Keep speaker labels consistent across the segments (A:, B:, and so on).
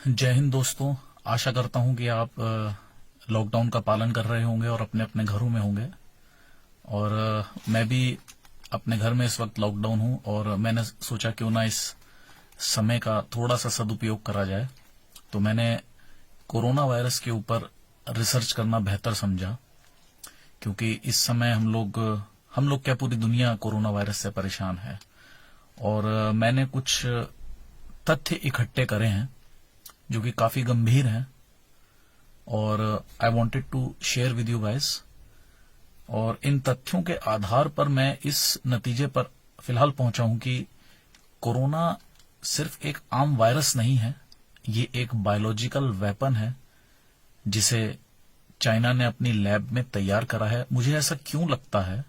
A: जय हिंद दोस्तों। आशा करता हूं कि आप लॉकडाउन का पालन कर रहे होंगे और अपने अपने घरों में होंगे। और मैं भी अपने घर में इस वक्त लॉकडाउन हूं और मैंने सोचा क्यों ना इस समय का थोड़ा सा सदुपयोग करा जाए। तो मैंने कोरोना वायरस के ऊपर रिसर्च करना बेहतर समझा, क्योंकि इस समय हम लोग क्या पूरी दुनिया कोरोना वायरस से परेशान है। और मैंने कुछ तथ्य इकट्ठे करे हैं जो कि काफी गंभीर हैं और I wanted to share with you guys. और इन तथ्यों के आधार पर मैं इस नतीजे पर फिलहाल पहुंचा हूं कि कोरोना सिर्फ एक आम वायरस नहीं है, ये एक बायोलॉजिकल वेपन है जिसे चाइना ने अपनी लैब में तैयार करा है। मुझे ऐसा क्यों लगता है,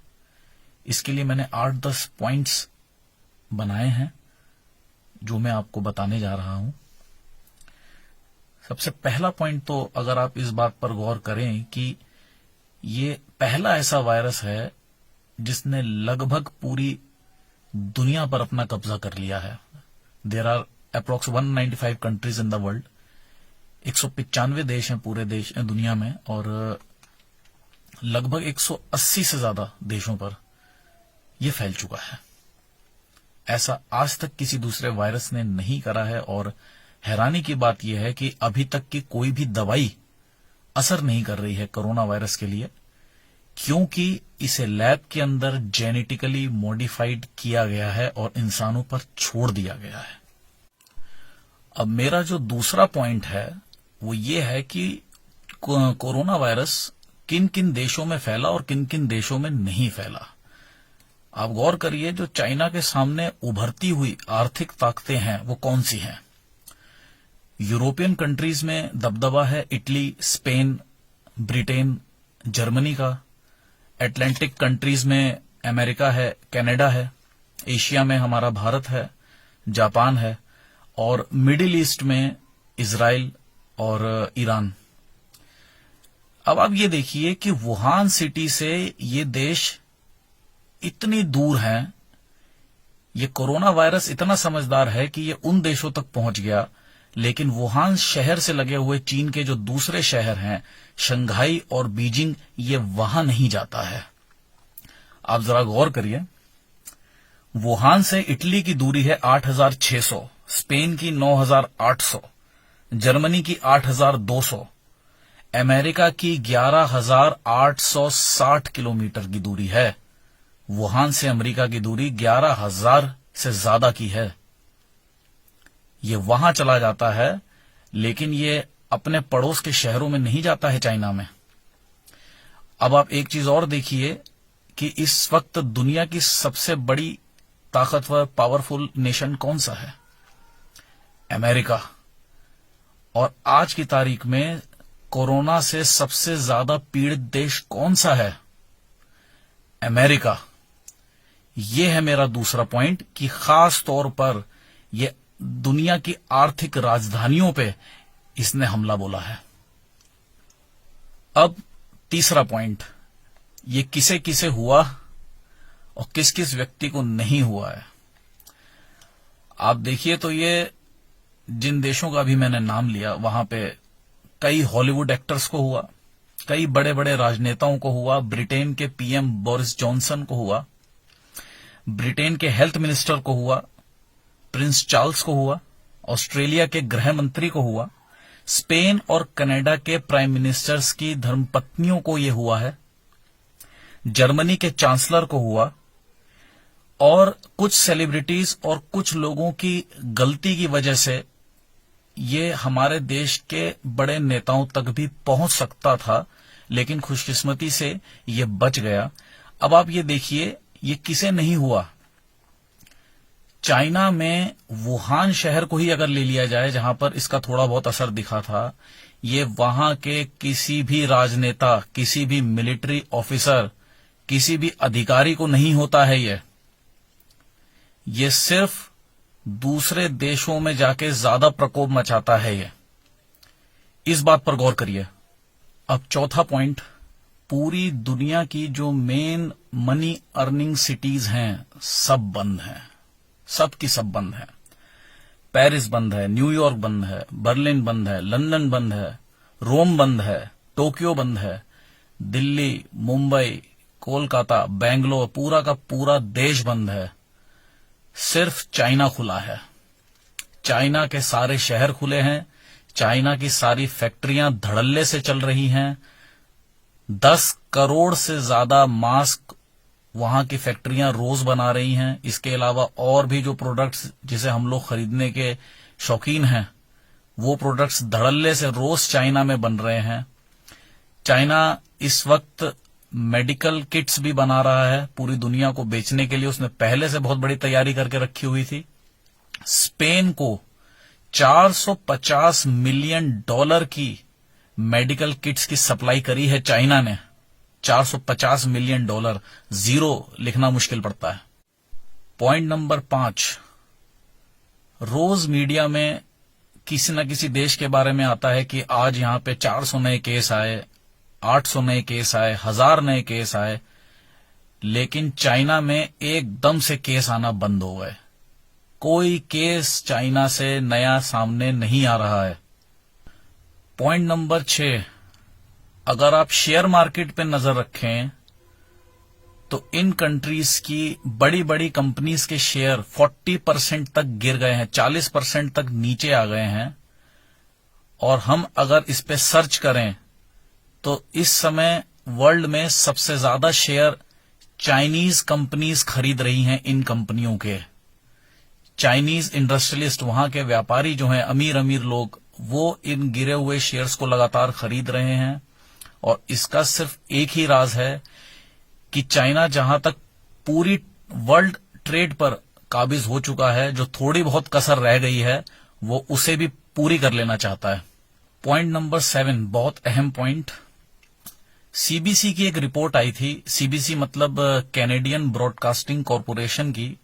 A: इसके लिए मैंने 8-10 पॉइंट्स बनाए हैं जो मैं आपको बताने जा रहा हूं। सबसे पहला पॉइंट तो अगर आप इस बात पर गौर करें कि ये पहला ऐसा वायरस है जिसने लगभग पूरी दुनिया पर अपना कब्जा कर लिया है। There are approx 195 countries in the world. 195 देश हैं पूरे दुनिया में और लगभग 180 से ज्यादा देशों पर यह फैल चुका है। ऐसा आज तक किसी दूसरे वायरस ने नहीं करा है। और हैरानी की बात यह है कि अभी तक की कोई भी दवाई असर नहीं कर रही है कोरोना वायरस के लिए, क्योंकि इसे लैब के अंदर जेनेटिकली मॉडिफाइड किया गया है और इंसानों पर छोड़ दिया गया है। अब मेरा जो दूसरा पॉइंट है वो ये है कि कोरोना वायरस किन किन देशों में फैला और किन किन देशों में नहीं फैला। आप गौर करिए, जो चाइना के सामने उभरती हुई आर्थिक ताकतें हैं वो कौन सी हैं। यूरोपियन कंट्रीज में दबदबा है इटली, स्पेन, ब्रिटेन, जर्मनी का। अटलांटिक कंट्रीज में अमेरिका है, कनाडा है। एशिया में हमारा भारत है, जापान है। और मिडिल ईस्ट में इजराइल और ईरान। अब आप ये देखिए कि वुहान सिटी से ये देश इतनी दूर हैं। ये कोरोना वायरस इतना समझदार है कि ये उन देशों तक पहुंच गया, लेकिन वुहान शहर से लगे हुए चीन के जो दूसरे शहर हैं, शंघाई और बीजिंग, ये वहां नहीं जाता है। आप जरा गौर करिए, वुहान से इटली की दूरी है 8,600, स्पेन की 9,800, जर्मनी की 8,200, अमेरिका की 11,860 किलोमीटर की दूरी है। वुहान से अमेरिका की दूरी 11,000 से ज्यादा की है। ये वहां चला जाता है, लेकिन ये अपने पड़ोस के शहरों में नहीं जाता है, चाइना में। अब आप एक चीज और देखिए कि इस वक्त दुनिया की सबसे बड़ी ताकतवर पावरफुल नेशन कौन सा है? अमेरिका। और आज की तारीख में कोरोना से सबसे ज्यादा पीड़ित देश कौन सा है? अमेरिका। ये है मेरा दूसरा पॉइंट कि खास तौर पर ये दुनिया की आर्थिक राजधानियों पे इसने हमला बोला है। अब तीसरा पॉइंट, ये किसे किसे हुआ और किस किस व्यक्ति को नहीं हुआ है। आप देखिए तो ये जिन देशों का भी मैंने नाम लिया, वहां पे कई हॉलीवुड एक्टर्स को हुआ, कई बड़े बड़े राजनेताओं को हुआ। ब्रिटेन के पीएम बोरिस जॉनसन को हुआ, ब्रिटेन के हेल्थ मिनिस्टर को हुआ, प्रिंस चार्ल्स को हुआ, ऑस्ट्रेलिया के गृह मंत्री को हुआ, स्पेन और कनाडा के प्राइम मिनिस्टर्स की धर्मपत्नियों को यह हुआ है, जर्मनी के चांसलर को हुआ। और कुछ सेलिब्रिटीज और कुछ लोगों की गलती की वजह से ये हमारे देश के बड़े नेताओं तक भी पहुंच सकता था, लेकिन खुशकिस्मती से ये बच गया। अब आप ये देखिए, ये किसे नहीं हुआ। चाइना में वुहान शहर को ही अगर ले लिया जाए, जहां पर इसका थोड़ा बहुत असर दिखा था, ये वहां के किसी भी राजनेता, किसी भी मिलिट्री ऑफिसर, किसी भी अधिकारी को नहीं होता है। ये सिर्फ दूसरे देशों में जाके ज्यादा प्रकोप मचाता है। ये इस बात पर गौर करिए। अब चौथा पॉइंट, पूरी दुनिया की जो मेन मनी अर्निंग सिटीज हैं सब बंद हैं, सब की सब बंद हैं। पेरिस बंद है, न्यूयॉर्क बंद है, बर्लिन बंद है, लंदन बंद है, रोम बंद है, टोक्यो बंद है, दिल्ली, मुंबई, कोलकाता, बेंगलोर, पूरा का पूरा देश बंद है। सिर्फ चाइना खुला है। चाइना के सारे शहर खुले हैं। चाइना की सारी फैक्ट्रियां धड़ल्ले से चल रही हैं। 10 करोड़ से ज्यादा मास्क वहां की फैक्ट्रियां रोज बना रही हैं। इसके अलावा और भी जो प्रोडक्ट्स जिसे हम लोग खरीदने के शौकीन हैं, वो प्रोडक्ट्स धड़ल्ले से रोज चाइना में बन रहे हैं। चाइना इस वक्त मेडिकल किट्स भी बना रहा है पूरी दुनिया को बेचने के लिए। उसने पहले से बहुत बड़ी तैयारी करके रखी हुई थी। स्पेन को $450 मिलियन की मेडिकल किट्स की सप्लाई करी है चाइना ने। $450 मिलियन, जीरो लिखना मुश्किल पड़ता है। पॉइंट नंबर 5, रोज मीडिया में किसी न किसी देश के बारे में आता है कि आज यहां पे 400 नए केस आए, 800 नए केस आए, 1000 नए केस आए, लेकिन चाइना में एकदम से केस आना बंद हो गए। कोई केस चाइना से नया सामने नहीं आ रहा है। पॉइंट नंबर 6, अगर आप शेयर मार्केट पे नजर रखें तो इन कंट्रीज की बड़ी बड़ी कंपनीज के शेयर 40% तक गिर गए हैं, 40% तक नीचे आ गए हैं। और हम अगर इस पे सर्च करें तो इस समय वर्ल्ड में सबसे ज्यादा शेयर चाइनीज कंपनीज खरीद रही हैं। इन कंपनियों के चाइनीज इंडस्ट्रियलिस्ट, वहां के व्यापारी जो हैं, अमीर अमीर लोग, वो इन गिरे हुए शेयर्स को लगातार खरीद रहे हैं। और इसका सिर्फ एक ही राज है कि चाइना जहां तक पूरी वर्ल्ड ट्रेड पर काबिज हो चुका है, जो थोड़ी बहुत कसर रह गई है वो उसे भी पूरी कर लेना चाहता है। पॉइंट नंबर 7, बहुत अहम पॉइंट। सीबीसी की एक रिपोर्ट आई थी। सीबीसी मतलब कैनेडियन ब्रॉडकास्टिंग कॉरपोरेशन की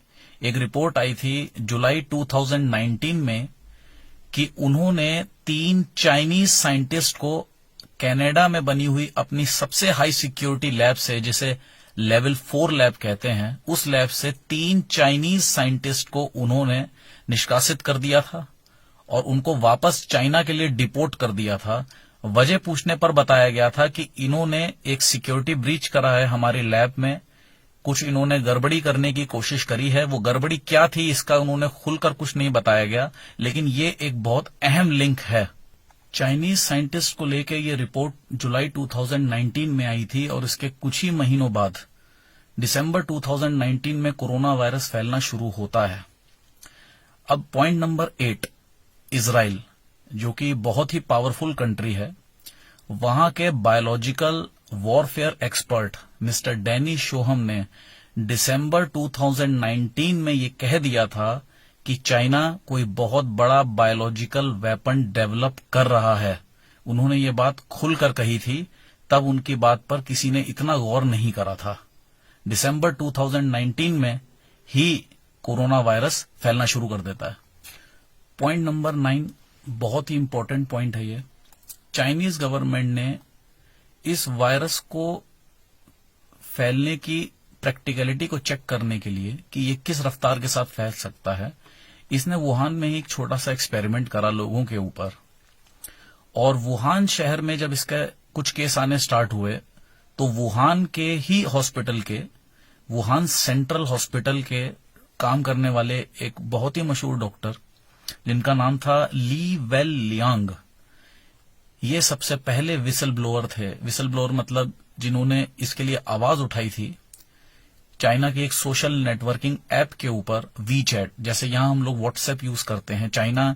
A: एक रिपोर्ट आई थी जुलाई 2019 में कि उन्होंने 3 चाइनीज साइंटिस्ट को कनाडा में बनी हुई अपनी सबसे हाई सिक्योरिटी लैब से, जिसे लेवल 4 लैब कहते हैं, उस लैब से 3 चाइनीज साइंटिस्ट को उन्होंने निष्कासित कर दिया था और उनको वापस चाइना के लिए डिपोर्ट कर दिया था। वजह पूछने पर बताया गया था कि इन्होंने एक सिक्योरिटी ब्रीच करा है हमारी लैब में, कुछ इन्होंने गड़बड़ी करने की कोशिश करी है। वो गड़बड़ी क्या थी इसका उन्होंने खुलकर कुछ नहीं बताया गया, लेकिन ये एक बहुत अहम लिंक है। चाइनीज साइंटिस्ट को लेकर ये रिपोर्ट जुलाई 2019 में आई थी और इसके कुछ ही महीनों बाद दिसंबर 2019 में कोरोना वायरस फैलना शुरू होता है। अब पॉइंट नंबर 8, इजराइल, जो कि बहुत ही पावरफुल कंट्री है, वहां के biological warfare expert mister Danny Shoham ने दिसंबर 2019 में ये कह दिया था कि चाइना कोई बहुत बड़ा बायोलॉजिकल वेपन डेवलप कर रहा है। उन्होंने ये बात खुलकर कही थी, तब उनकी बात पर किसी ने इतना गौर नहीं करा था। दिसंबर 2019 में ही कोरोना वायरस फैलना शुरू कर देता है। पॉइंट नंबर 9, बहुत ही इंपॉर्टेंट पॉइंट है ये। चाइनीज गवर्नमेंट ने इस वायरस को फैलने की प्रैक्टिकलिटी को चेक करने के लिए कि ये किस रफ्तार के साथ फैल सकता है, इसने वुहान में ही एक छोटा सा एक्सपेरिमेंट करा लोगों के ऊपर। और वुहान शहर में जब इसके कुछ केस आने स्टार्ट हुए तो वुहान के ही हॉस्पिटल के, वुहान सेंट्रल हॉस्पिटल के काम करने वाले एक बहुत ही मशहूर डॉक्टर जिनका नाम था ली वेल लियांग, ये सबसे पहले विसल ब्लोअर थे। विसल ब्लोअर मतलब जिन्होंने इसके लिए आवाज उठाई थी चाइना की एक सोशल नेटवर्किंग ऐप के ऊपर, वीचैट। जैसे यहां हम लोग व्हाट्सएप यूज करते हैं, चाइना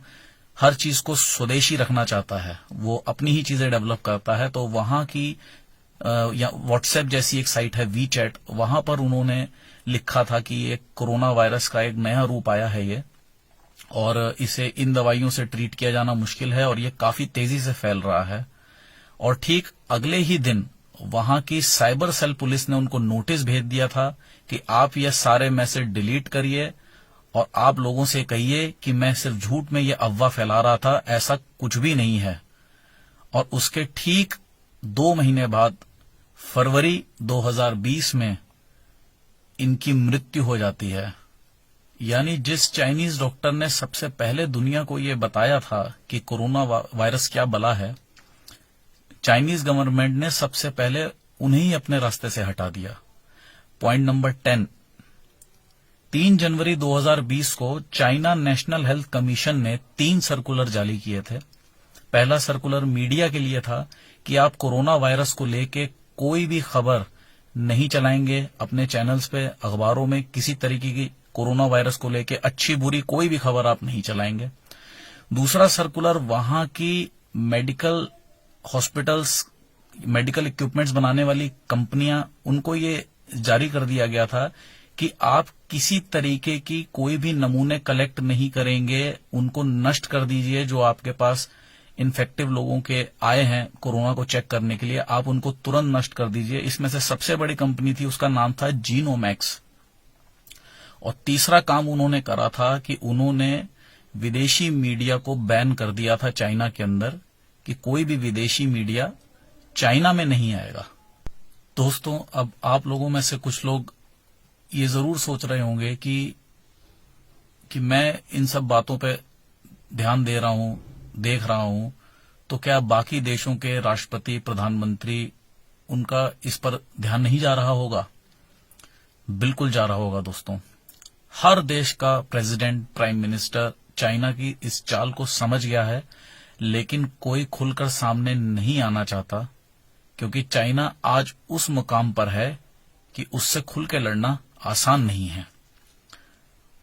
A: हर चीज को स्वदेशी रखना चाहता है, वो अपनी ही चीजें डेवलप करता है। तो वहां की या व्हाट्सएप जैसी एक साइट है वीचैट, वहां पर उन्होंने लिखा था कि एक कोरोना वायरस का एक नया रूप आया है ये, और इसे इन दवाइयों से ट्रीट किया जाना मुश्किल है और ये काफी तेजी से फैल रहा है। और ठीक अगले ही दिन वहां की साइबर सेल पुलिस ने उनको नोटिस भेज दिया था कि आप ये सारे मैसेज डिलीट करिए और आप लोगों से कहिए कि मैं सिर्फ झूठ में ये अफवाह फैला रहा था, ऐसा कुछ भी नहीं है। और उसके ठीक 2 महीने बाद फरवरी 2020 में इनकी मृत्यु हो जाती है। यानी जिस चाइनीज डॉक्टर ने सबसे पहले दुनिया को ये बताया था कि कोरोना वायरस क्या बला है, चाइनीज गवर्नमेंट ने सबसे पहले उन्हें ही अपने रास्ते से हटा दिया। पॉइंट नंबर 10, 3 जनवरी 2020 को चाइना नेशनल हेल्थ कमीशन ने 3 सर्कुलर जारी किए थे। पहला सर्कुलर मीडिया के लिए था कि आप कोरोना वायरस को लेके कोई भी खबर नहीं चलाएंगे अपने चैनल्स पे, अखबारों में किसी तरीके की कोरोना वायरस को लेके अच्छी बुरी कोई भी खबर आप नहीं चलाएंगे। दूसरा सर्कुलर वहां की मेडिकल हॉस्पिटल्स, मेडिकल इक्विपमेंट्स बनाने वाली कंपनियां, उनको ये जारी कर दिया गया था कि आप किसी तरीके की कोई भी नमूने कलेक्ट नहीं करेंगे, उनको नष्ट कर दीजिए। जो आपके पास इन्फेक्टिव लोगों के आए हैं कोरोना को चेक करने के लिए, आप उनको तुरंत नष्ट कर दीजिए। इसमें से सबसे बड़ी कंपनी थी, उसका नाम था जीनोमैक्स। और तीसरा काम उन्होंने करा था कि उन्होंने विदेशी मीडिया को बैन कर दिया था चाइना के अंदर, कि कोई भी विदेशी मीडिया चाइना में नहीं आएगा। दोस्तों, अब आप लोगों में से कुछ लोग ये जरूर सोच रहे होंगे कि मैं इन सब बातों पे ध्यान दे रहा हूं, देख रहा हूं, तो क्या बाकी देशों के राष्ट्रपति, प्रधानमंत्री, उनका इस पर ध्यान नहीं जा रहा होगा? बिल्कुल जा रहा होगा दोस्तों। हर देश का प्रेसिडेंट, प्राइम मिनिस्टर चाइना की इस चाल को समझ गया है, लेकिन कोई खुलकर सामने नहीं आना चाहता, क्योंकि चाइना आज उस मुकाम पर है कि उससे खुल के लड़ना आसान नहीं है।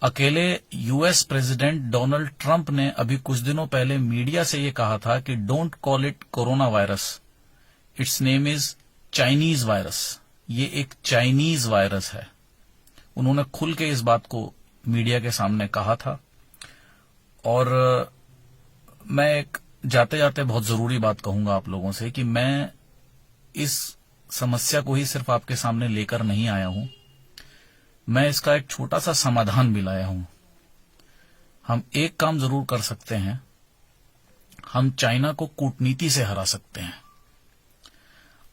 A: अकेले यूएस प्रेसिडेंट डोनाल्ड ट्रंप ने अभी कुछ दिनों पहले मीडिया से ये कहा था कि don't call it corona virus, it's name is Chinese virus. ये एक चाइनीज वायरस है। उन्होंने खुल के इस बात को मीडिया के सामने कहा था। और मैं एक जाते जाते बहुत जरूरी बात कहूंगा आप लोगों से कि मैं इस समस्या को ही सिर्फ आपके सामने लेकर नहीं आया हूं, मैं इसका एक छोटा सा समाधान भी लाया हूं। हम एक काम जरूर कर सकते हैं, हम चाइना को कूटनीति से हरा सकते हैं।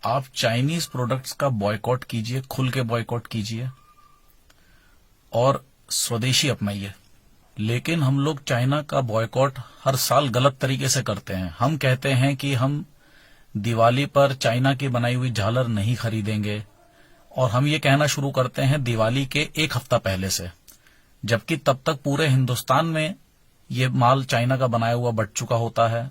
A: आप चाइनीज प्रोडक्ट्स का बॉयकॉट कीजिए, खुल के बॉयकॉट कीजिए और स्वदेशी अपनाइए। लेकिन हम लोग चाइना का बॉयकॉट हर साल गलत तरीके से करते हैं। हम कहते हैं कि हम दिवाली पर चाइना की बनाई हुई झालर नहीं खरीदेंगे, और हम ये कहना शुरू करते हैं दिवाली के 1 हफ्ता पहले से, जबकि तब तक पूरे हिंदुस्तान में ये माल चाइना का बनाया हुआ बट चुका होता है।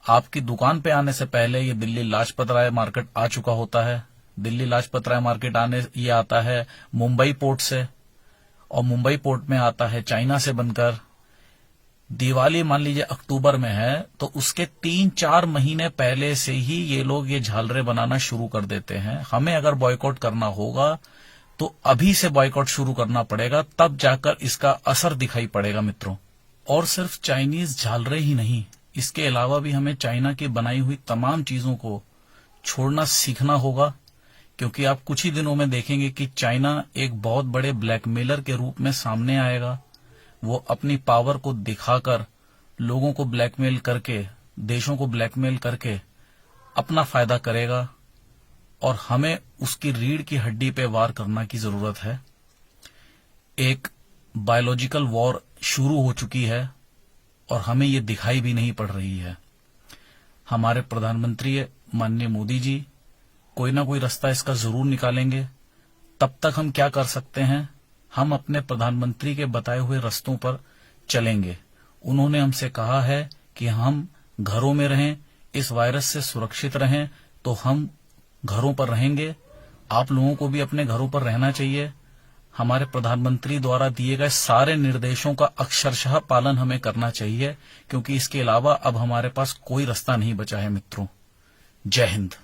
A: आपकी दुकान पे आने से पहले ये दिल्ली लाजपत राय मार्केट आ चुका होता है। दिल्ली लाजपत राय मार्केट आने ये आता है मुंबई पोर्ट से, और मुंबई पोर्ट में आता है चाइना से बनकर। दिवाली मान लीजिए अक्टूबर में है, तो उसके 3-4 महीने पहले से ही ये लोग ये झालरें बनाना शुरू कर देते हैं। हमें अगर बॉयकॉट करना होगा तो अभी से बॉयकॉट शुरू करना पड़ेगा, तब जाकर इसका असर दिखाई पड़ेगा मित्रों। और सिर्फ चाइनीज झालरें ही नहीं, इसके अलावा भी हमें चाइना की बनाई हुई तमाम चीजों को छोड़ना सीखना होगा, क्योंकि आप कुछ ही दिनों में देखेंगे कि चाइना एक बहुत बड़े ब्लैकमेलर के रूप में सामने आएगा। वो अपनी पावर को दिखाकर लोगों को ब्लैकमेल करके, देशों को ब्लैकमेल करके अपना फायदा करेगा, और हमें उसकी रीढ़ की हड्डी पे वार करना की जरूरत है। एक बायोलॉजिकल वॉर शुरू हो चुकी है और हमें ये दिखाई भी नहीं पड़ रही है। हमारे प्रधानमंत्री माननीय मोदी जी कोई ना कोई रास्ता इसका जरूर निकालेंगे। तब तक हम क्या कर सकते हैं, हम अपने प्रधानमंत्री के बताए हुए रास्तों पर चलेंगे। उन्होंने हमसे कहा है कि हम घरों में रहें, इस वायरस से सुरक्षित रहें, तो हम घरों पर रहेंगे। आप लोगों को भी अपने घरों पर रहना चाहिए। हमारे प्रधानमंत्री द्वारा दिए गए सारे निर्देशों का अक्षरशः पालन हमें करना चाहिए, क्योंकि इसके अलावा अब हमारे पास कोई रास्ता नहीं बचा है मित्रों। जय हिंद।